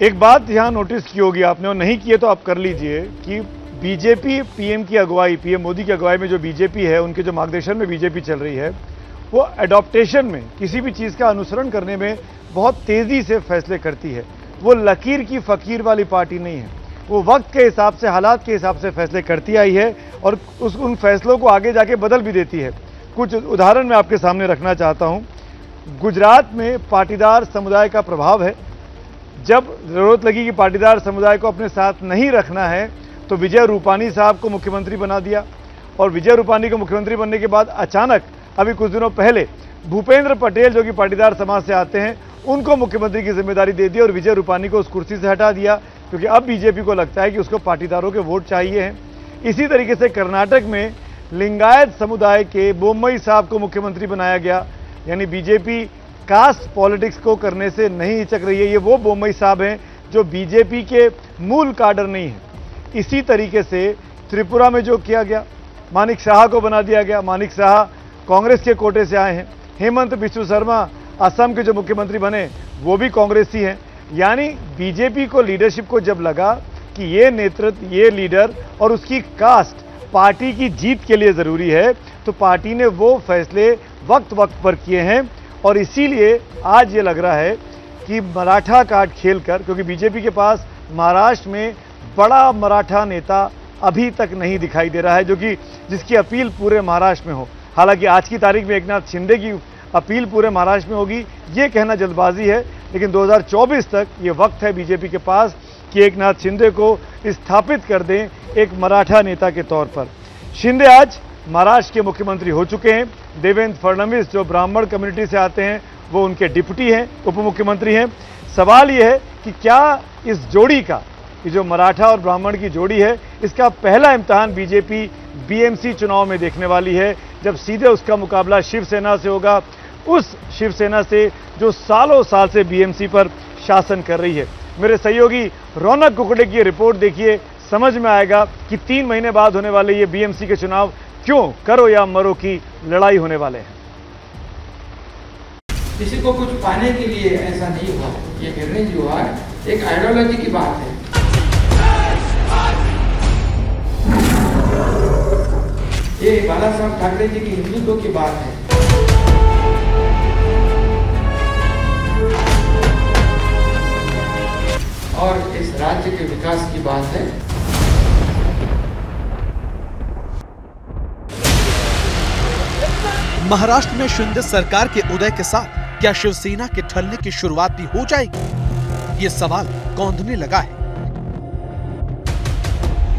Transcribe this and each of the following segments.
एक बात यहाँ नोटिस की होगी आपने, और नहीं की है तो आप कर लीजिए, कि बीजेपी पीएम की अगुवाई, पीएम मोदी की अगुवाई में जो बीजेपी है, उनके जो मार्गदर्शन में बीजेपी चल रही है, वो एडॉप्टेशन में, किसी भी चीज़ का अनुसरण करने में बहुत तेज़ी से फैसले करती है। वो लकीर की फ़कीर वाली पार्टी नहीं है। वो वक्त के हिसाब से, हालात के हिसाब से फैसले करती आई है और उन फैसलों को आगे जाके बदल भी देती है। कुछ उदाहरण मैं आपके सामने रखना चाहता हूँ। गुजरात में पाटीदार समुदाय का प्रभाव है। जब ज़रूरत लगी कि पाटीदार समुदाय को अपने साथ नहीं रखना है, तो विजय रूपानी साहब को मुख्यमंत्री बना दिया, और विजय रूपानी को मुख्यमंत्री बनने के बाद अचानक अभी कुछ दिनों पहले भूपेंद्र पटेल, जो कि पाटीदार समाज से आते हैं, उनको मुख्यमंत्री की जिम्मेदारी दे दी और विजय रूपानी को उस कुर्सी से हटा दिया, क्योंकि अब बीजेपी को लगता है कि उसको पाटीदारों के वोट चाहिए हैं। इसी तरीके से कर्नाटक में लिंगायत समुदाय के बोम्मई साहब को मुख्यमंत्री बनाया गया। यानी बीजेपी कास्ट पॉलिटिक्स को करने से नहीं हिचक रही है। ये वो बोम्मई साहब हैं जो बीजेपी के मूल काडर नहीं है। इसी तरीके से त्रिपुरा में जो किया गया, मानिक शाह को बना दिया गया। मानिक शाह कांग्रेस के कोटे से आए हैं। हेमंत बिस्व शर्मा असम के जो मुख्यमंत्री बने, वो भी कांग्रेसी हैं। यानी बीजेपी को, लीडरशिप को जब लगा कि ये नेतृत्व, ये लीडर और उसकी कास्ट पार्टी की जीत के लिए ज़रूरी है, तो पार्टी ने वो फैसले वक्त वक्त पर किए हैं। और इसीलिए आज ये लग रहा है कि मराठा कार्ड खेलकर, क्योंकि बीजेपी के पास महाराष्ट्र में बड़ा मराठा नेता अभी तक नहीं दिखाई दे रहा है, जो कि जिसकी अपील पूरे महाराष्ट्र में हो। हालांकि आज की तारीख में एकनाथ शिंदे की अपील पूरे महाराष्ट्र में होगी, ये कहना जल्दबाजी है, लेकिन 2024 तक ये वक्त है बीजेपी के पास कि एकनाथ शिंदे को स्थापित कर दें एक मराठा नेता के तौर पर। शिंदे आज महाराष्ट्र के मुख्यमंत्री हो चुके हैं। देवेंद्र फडणवीस, जो ब्राह्मण कम्युनिटी से आते हैं, वो उनके डिप्टी हैं, उप मुख्यमंत्री हैं। सवाल ये है कि क्या इस जोड़ी का, ये जो मराठा और ब्राह्मण की जोड़ी है, इसका पहला इम्तिहान बीजेपी बीएमसी चुनाव में देखने वाली है, जब सीधे उसका मुकाबला शिवसेना से होगा, उस शिवसेना से जो सालों साल से बीएमसी पर शासन कर रही है। मेरे सहयोगी रौनक कुकड़े की रिपोर्ट देखिए, समझ में आएगा कि 3 महीने बाद होने वाले ये बीएमसी के चुनाव क्यों करो या मरो की लड़ाई होने वाले हैं। किसी को कुछ पाने के लिए ऐसा नहीं हुआ। ये निर्णय जो हुआ है एक आइडियोलॉजी की बात है। ये बाला साहब ठाकरे जी की हिंदुत्व की बात है। और इस राज्य के विकास की बात है। महाराष्ट्र में शिंदे सरकार के उदय के साथ क्या शिवसेना के ढलने की शुरुआत भी हो जाएगी? ये सवाल कौंधने लगा है,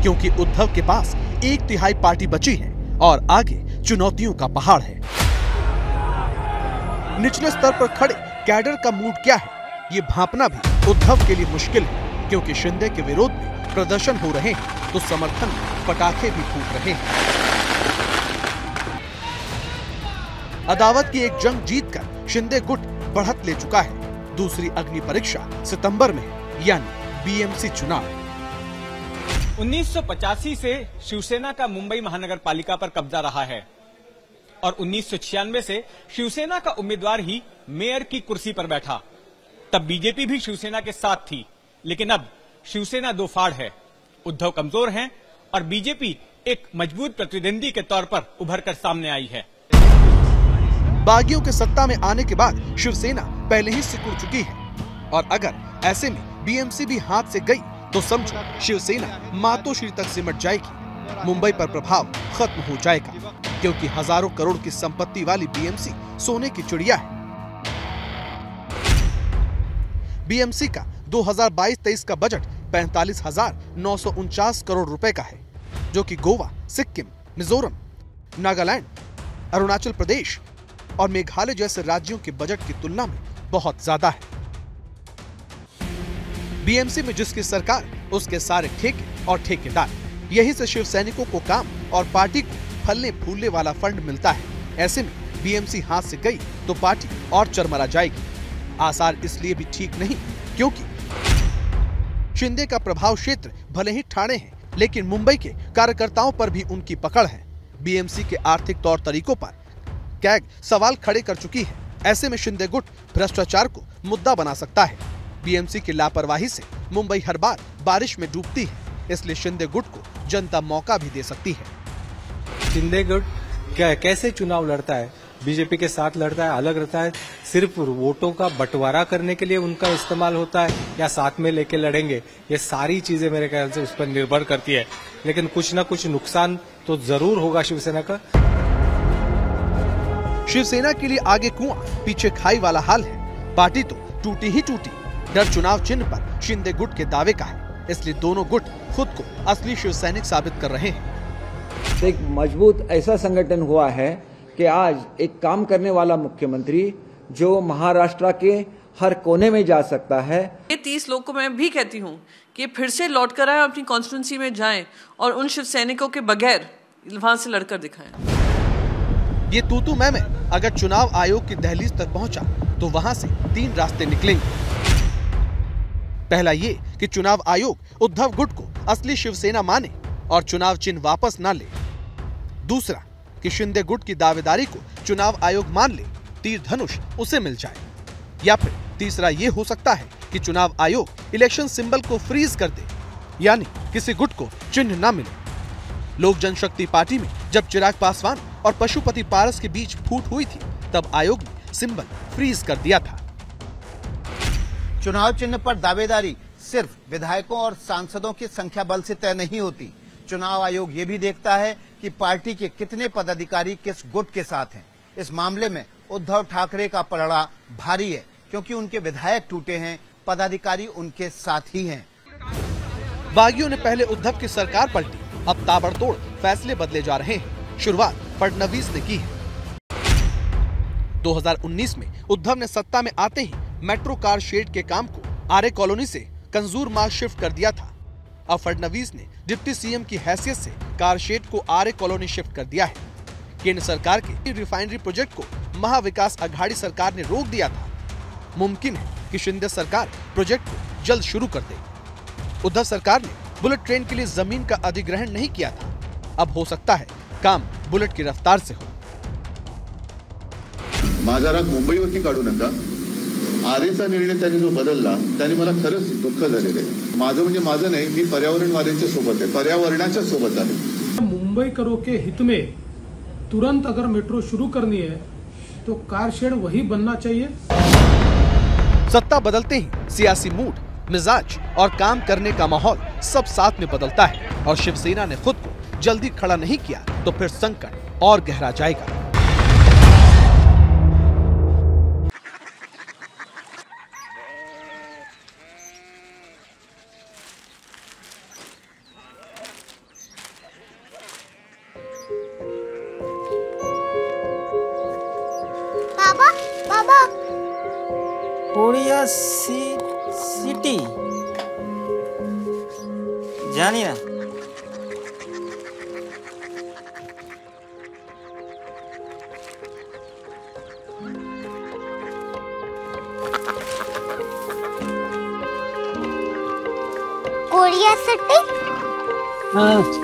क्योंकि उद्धव के पास 1/3 पार्टी बची है और आगे चुनौतियों का पहाड़ है। निचले स्तर पर खड़े कैडर का मूड क्या है, ये भांपना भी उद्धव के लिए मुश्किल है, क्योंकि शिंदे के विरोध में प्रदर्शन हो रहे हैं तो समर्थन में पटाखे भी फूट रहे हैं। अदावत की एक जंग जीतकर शिंदे गुट बढ़त ले चुका है। दूसरी अग्नि परीक्षा सितंबर में है, यानी बीएमसी चुनाव। 1985 से शिवसेना का मुंबई महानगर पालिका पर कब्जा रहा है और 1996 से शिवसेना का उम्मीदवार ही मेयर की कुर्सी पर बैठा। तब बीजेपी भी शिवसेना के साथ थी, लेकिन अब शिवसेना दो फाड़ है। उद्धव कमजोर हैं और बीजेपी एक मजबूत प्रतिद्वंदी के तौर पर उभरकर सामने आई है। बागियों के सत्ता में आने के बाद शिवसेना पहले ही सिकुड़ चुकी है, और अगर ऐसे में बीएमसी भी हाथ से गई तो समझो शिवसेना मातोश्री तक सिमट जाएगी। मुंबई पर प्रभाव खत्म हो जाएगा, क्योंकि हजारों करोड़ की संपत्ति वाली बीएमसी सोने की चिड़िया है। बीएमसी का 2022-23 का बजट 45,949 करोड़ रुपए का है, जो कि गोवा, सिक्किम, मिजोरम, नागालैंड, अरुणाचल प्रदेश और मेघालय जैसे राज्यों के बजट की तुलना में बहुत ज्यादा है। बीएमसी में जिसकी सरकार, उसके सारे ठेके और ठेकेदार। यही से शिव सैनिकों को काम और पार्टी को फलने फूलने वाला फंड मिलता है। ऐसे में बीएमसी हाथ से गई तो पार्टी और चरमरा जाएगी। आसार इसलिए भी ठीक नहीं क्योंकि शिंदे का प्रभाव क्षेत्र भले ही ठाणे है, लेकिन मुंबई के कार्यकर्ताओं पर भी उनकी पकड़ है। बीएमसी के आर्थिक तौर तरीकों पर कैग सवाल खड़े कर चुकी है। ऐसे में शिंदे गुट भ्रष्टाचार को मुद्दा बना सकता है। बीएमसी की लापरवाही से मुंबई हर बार बारिश में डूबती है, इसलिए शिंदे गुट को जनता मौका भी दे सकती है। शिंदे गुट कैसे चुनाव लड़ता है, बीजेपी के साथ लड़ता है, अलग रहता है, सिर्फ वोटों का बंटवारा करने के लिए उनका इस्तेमाल होता है या साथ में लेके लड़ेंगे, ये सारी चीजें मेरे ख्याल से उस पर निर्भर करती है। लेकिन कुछ न कुछ नुकसान तो जरूर होगा शिवसेना का। शिवसेना के लिए आगे कुआं पीछे खाई वाला हाल है। पार्टी तो टूटी ही टूटी। डर चुनाव चिन्ह पर शिंदे गुट के दावे का है, इसलिए दोनों गुट खुद को असली शिवसैनिक साबित कर रहे हैं। एक मजबूत ऐसा संगठन हुआ है कि आज एक काम करने वाला मुख्यमंत्री जो महाराष्ट्र के हर कोने में जा सकता है। ये 30 लोग को मैं भी कहती हूँ कि फिर से लौट कर आए, अपनी कॉन्स्टिट्यूंसी में जाएं और उन शिव सैनिकों के बगैर वहां से लड़कर दिखाएं। ये तूतू मैं अगर चुनाव आयोग की दहलीज तक पहुंचा तो वहां से 3 रास्ते निकलेंगे। पहला ये कि चुनाव आयोग उद्धव गुट को असली शिवसेना माने और चुनाव चिन्ह वापस ना ले। दूसरा कि शिंदे गुट की दावेदारी को चुनाव आयोग मान ले, तीर धनुष उसे मिल जाए। या फिर तीसरा ये हो सकता है कि चुनाव आयोग इलेक्शन सिंबल को फ्रीज कर दे, यानी किसी गुट को चिन्ह ना मिले। लोक जनशक्ति पार्टी में जब चिराग पासवान और पशुपति पारस के बीच फूट हुई थी, तब आयोग ने सिंबल फ्रीज कर दिया था। चुनाव चिन्ह पर दावेदारी सिर्फ विधायकों और सांसदों की संख्या बल से तय नहीं होती। चुनाव आयोग ये भी देखता है कि पार्टी के कितने पदाधिकारी किस गुट के साथ हैं। इस मामले में उद्धव ठाकरे का पलड़ा भारी है, क्योंकि उनके विधायक टूटे हैं, पदाधिकारी उनके साथ ही हैं। बागियों ने पहले उद्धव की सरकार पलटी, अब ताबड़तोड़ फैसले बदले जा रहे हैं। शुरुआत फडणवीस ने की है। 2019 में उद्धव ने सत्ता में आते ही मेट्रो कार शेड के काम को आर्य कॉलोनी से कंजूर मार्ग शिफ्ट कर दिया था। अब फडणवीस ने डिप्टी सीएम की हैसियत से कार शेड को आर्य कॉलोनी शिफ्ट कर दिया है। केंद्र सरकार के रिफाइनरी प्रोजेक्ट को महाविकास अघाड़ी सरकार ने रोक दिया था। मुमकिन है कि शिंदे सरकार प्रोजेक्ट को जल्द शुरू कर दे। उद्धव सरकार ने बुलेट ट्रेन के लिए जमीन का अधिग्रहण नहीं किया था, अब हो सकता है काम बुलेट की रफ्तार से हो। माझा राग मुंबईवरती काढू नका। आरेचा निर्णय त्यांनी जो बदलला त्याने मला खरंच दुःख झालेलं आहे। माझं म्हणजे माझं नाही, मी पर्यावरणवाद्यांच्या सोबत आहे, पर्यावरणाच्या सोबत आहे। मुंबईकरों के हित में तुरंत अगर मेट्रो शुरू करनी है तो कार शेड वही बनना चाहिए। सत्ता बदलते ही सियासी मूड, मिजाज और काम करने का माहौल सब साथ में बदलता है और शिवसेना ने खुद को जल्दी खड़ा नहीं किया तो फिर संकट और गहरा जाएगा। कोरिया सिटी जानी ना। Korea city? हाँ।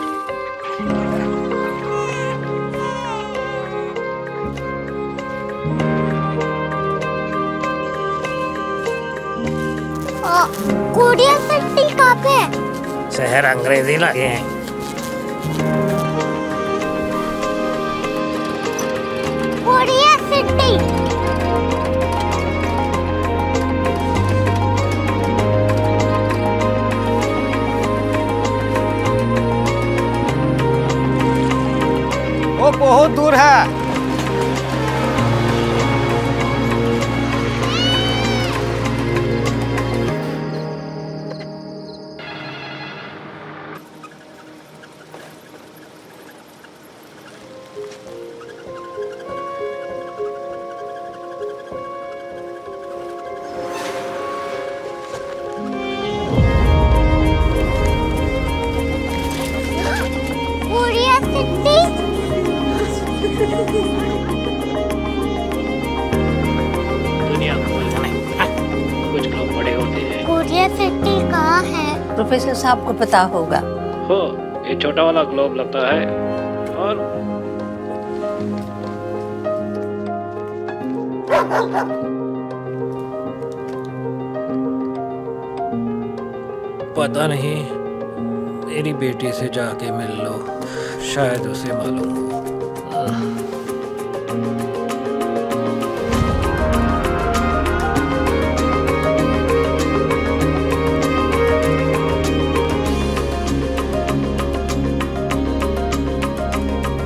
कोरिया सिटी कहाँ पे है? शहर अंग्रेजी लगे हैं। Korea city. वो बहुत दूर है। प्रोफेसर साहब को पता होगा। हो, ये छोटा वाला ग्लोब लगता है और पता नहीं, मेरी बेटी से जाके मिल लो, शायद उसे मालूम हो।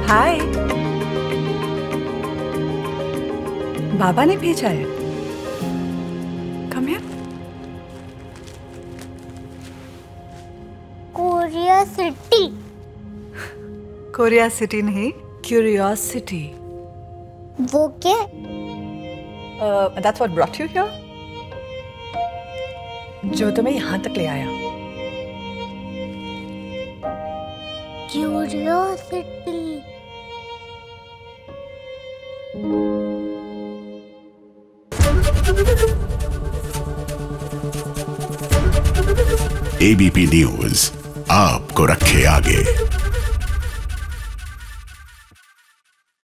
हाय, बाबा ने भेजा है। Come here. Korea city. Korea city नहीं, क्यूरियोसिटी। वो क्या? That's what brought you here? जो तुम्हें यहाँ तक ले आया। क्यूरियोसिटी। ABP न्यूज आपको रखे आगे।